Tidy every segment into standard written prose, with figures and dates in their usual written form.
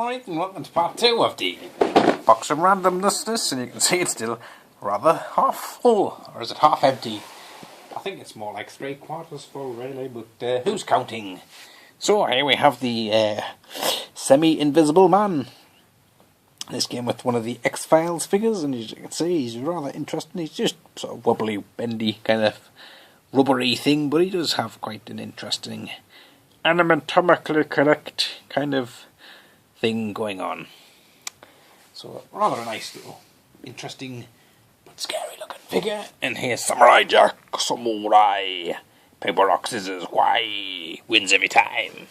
Alright, and welcome to part 2 of the box of randomness, and you can see it's still rather half full, or is it half empty? I think it's more like 3/4 full really, but who's counting? So here we have the semi-invisible man. This game with one of the X-Files figures, and as you can see he's rather interesting. He's just sort of wobbly, bendy, kind of rubbery thing, but he does have quite an interesting anatomically correct kind of thing going on. So rather a nice little interesting but scary looking figure. And here's Samurai Jack, Samurai. Paper, rock, scissors, why? Wins every time.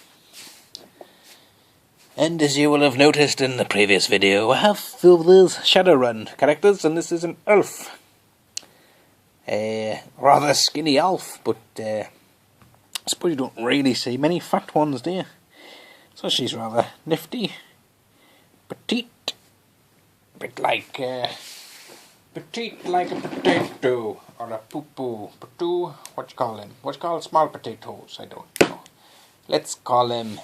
And as you will have noticed in the previous video, I have filled these Shadowrun characters, and this is an elf. A rather skinny elf, but I suppose you don't really see many fat ones, do you? So she's rather nifty, petite, a bit like petite like a potato, or a poo-poo, potato, what you call them? What you call small potatoes? I don't know. Let's call them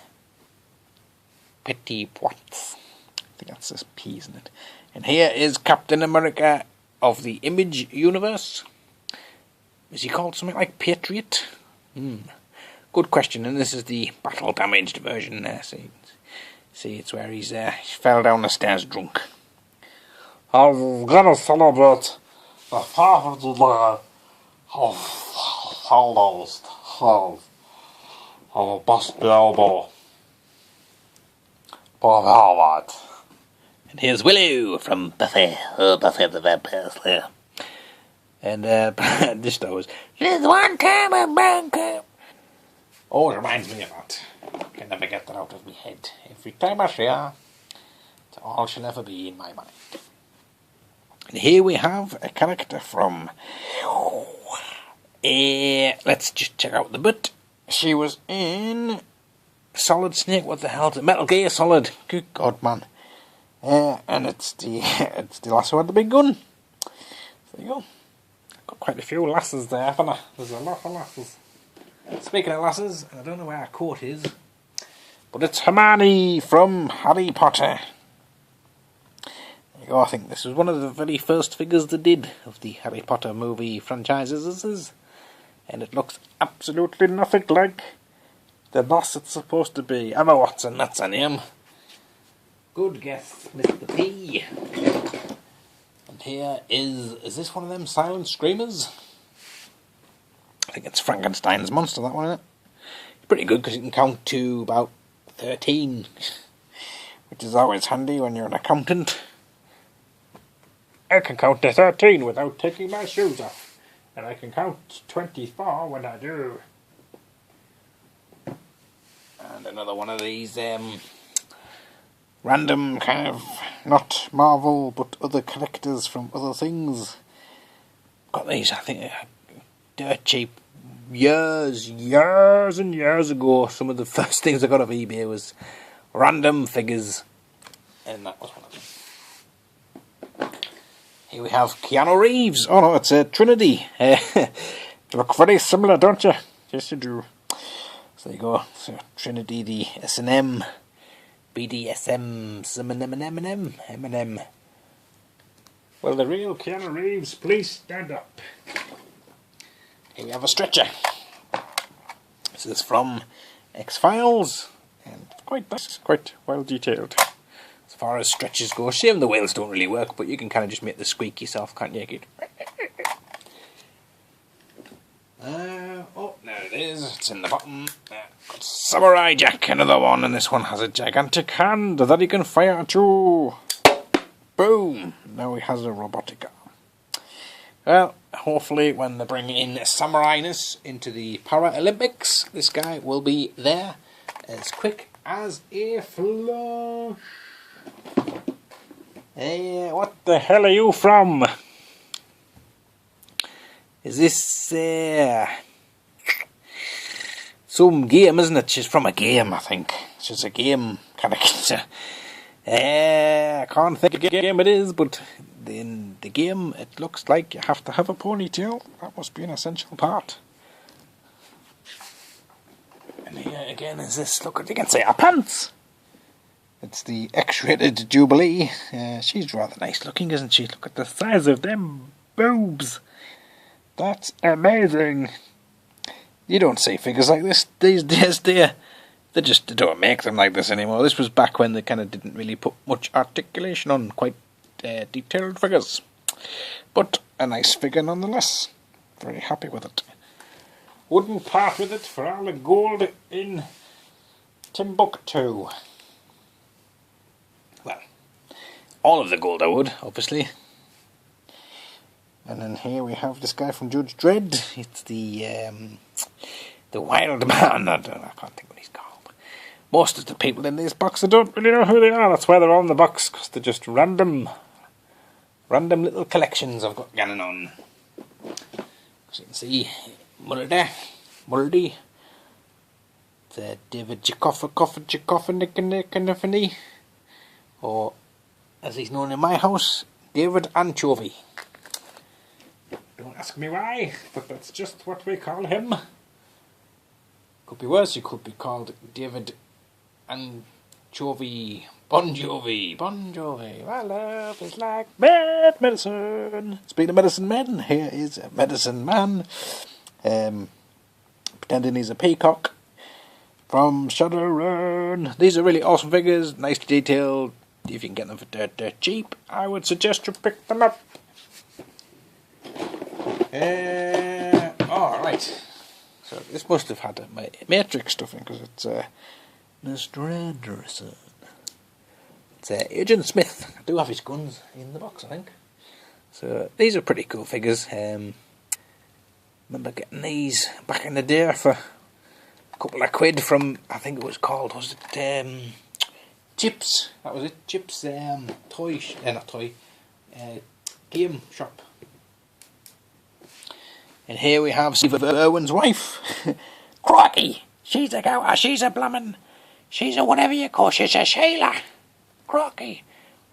petit pois. I think that's just P, isn't it? And here is Captain America of the Image universe. Is he called something like Patriot? Good question. And this is the battle damaged version there. See, it's where he fell down the stairs drunk. I'm gonna celebrate the 4th of July of a bust elbow. And here's Willow from Buffy. Oh, Buffy the Vampire Slayer. And this was there's one time a banker. Oh, it reminds me of that. I can never get that out of my head. Every time I see her, it's all she'll ever be in my mind. And here we have a character from... let's just check out the butt. She was in Solid Snake. What the hell is it? Metal Gear Solid. Good God, man. And it's the lass who had the big gun. There you go. Got quite a few lasses there, haven't I? There's a lot of lasses. Speaking of lasses, I don't know where our coat is, but it's Hermione from Harry Potter. There you go. I think this was one of the very first figures they did of the Harry Potter movie franchises, and it looks absolutely nothing like the boss it's supposed to be. Emma Watson, that's her name. Good guess, Mr. P. And here is this one of them silent screamers? I think it's Frankenstein's monster, that one, isn't it? It's pretty good because you can count to about 13, which is always handy when you're an accountant. I can count to 13 without taking my shoes off, and I can count 24 when I do. And another one of these random kind of, not Marvel, but other characters from other things. Got these, I think, dirt cheap. Years and years ago, some of the first things I got off eBay was random figures, and that was one of them. Here we have Keanu Reeves. Oh no, it's Trinity. You look very similar, don't you? Yes, you do. So there you go. So Trinity, the S&M, BDSM, Eminem. Well, the real Keanu Reeves, please stand up. Here we have a stretcher. This is from X-Files, and quite nice, quite well detailed. As far as stretchers go, shame the wheels don't really work, but you can kind of just make the squeak yourself, can't you? Oh, there it is. It's in the bottom. Got Samurai Jack, another one, and this one has a gigantic hand that he can fire at you. Boom! Now he has a robotic arm. Well, hopefully when they bring in Samurai-ness into the Paralympics, this guy will be there as quick as a flash. Hey, what the hell are you from? Is this some game, isn't it? She's from a game, I think. She's a game character. I can't think of what game it is, but in the game it looks like you have to have a ponytail. That must be an essential part. And here again is this, look, you can see our pants. It's the Xrated Jubilee. She's rather nice looking, isn't she? Look at the size of them boobs. That's amazing. You don't see figures like this these days, do you? They don't make them like this anymore. This was back when they kind of didn't really put much articulation on quite detailed figures. But a nice figure nonetheless. Very happy with it. Wouldn't part with it for all the gold in Timbuktu. Well, all of the gold I would, obviously. And then here we have this guy from Judge Dredd. It's the Wild Man. I can't think what he's called. Most of the people in this box, I don't really know who they are. That's why they're on the box, because they're just random little collections I've got going on. As you can see, Mulder, the David Jacophany, or as he's known in my house, David Anchovy. Don't ask me why, but that's just what we call him. Could be worse, he could be called David Anchovy. Bon Jovi. My love is like bad medicine. Speaking of medicine men, here is a medicine man. Pretending he's a peacock from Shadowrun. These are really awesome figures, nice detailed. If you can get them for dirt cheap, I would suggest you pick them up. Alright. So this must have had my Matrix stuff in, because it's Mr. Anderson. It's Agent Smith. I do have his guns in the box, I think. So these are pretty cool figures. Remember getting these back in the day for a couple of quid from, I think it was called, was it Chips? That was it, Chips game shop. And here we have Steve Irwin's wife. Crikey! She's a goater, she's a whatever you call, she's a Sheila. Crikey!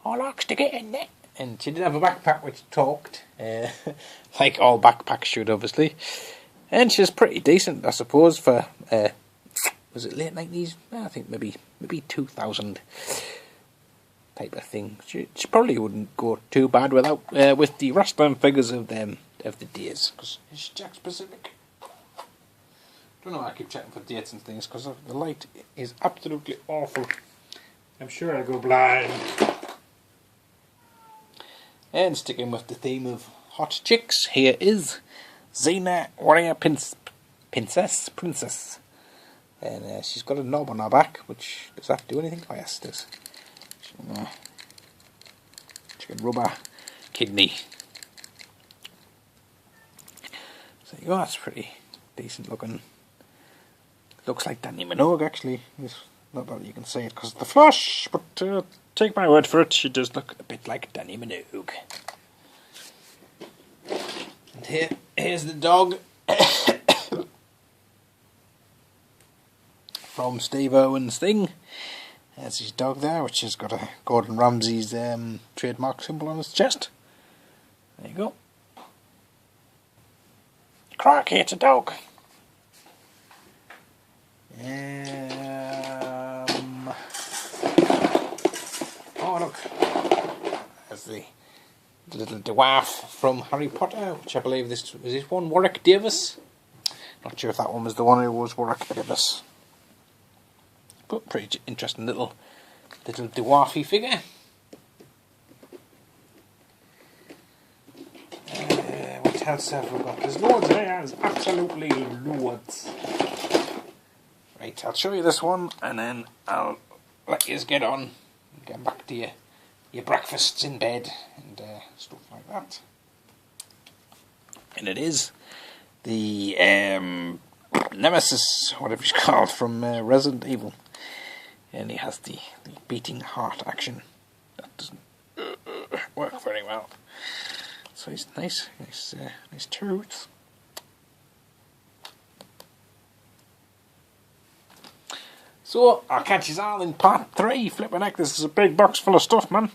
I likes to get in there. And she did have a backpack which talked, like all backpacks should, obviously. And she's pretty decent, I suppose, for, was it late 90s? I think maybe 2000 type of thing. She probably wouldn't go too bad without with the wrestling figures of the days, because it's Jack specific. Don't know why I keep checking for dates and things, because the light is absolutely awful. I'm sure I'll go blind. And sticking with the theme of hot chicks, here is Xena Warrior Princess. And she's got a knob on her back, which, does that do anything? Oh yes, it does. She can rub her kidney. So you go, that's pretty decent looking. Looks like Danny Minogue actually. Not that you can say it because of the flush, but take my word for it, she does look a bit like Danny Minogue. And here's the dog from Steve Irwin's thing. There's his dog there, which has got a Gordon Ramsay's trademark symbol on his chest. There you go. Crikey, it's a dog. Oh look, there's the little dwarf from Harry Potter, which I believe was this one Warwick Davis. Not sure if that one was the one who was Warwick Davis, but pretty interesting little dwarfy figure. What else have we got? There's loads there. There's absolutely loads. Right, I'll show you this one, and then I'll let you get on and get back to your breakfasts in bed and stuff like that. And it is the Nemesis, whatever it's called, from Resident Evil. And he has the beating heart action. That doesn't work very well. So he's nice tooth. So, I'll catch you all in part 3. Flippin' heck, this is a big box full of stuff, man.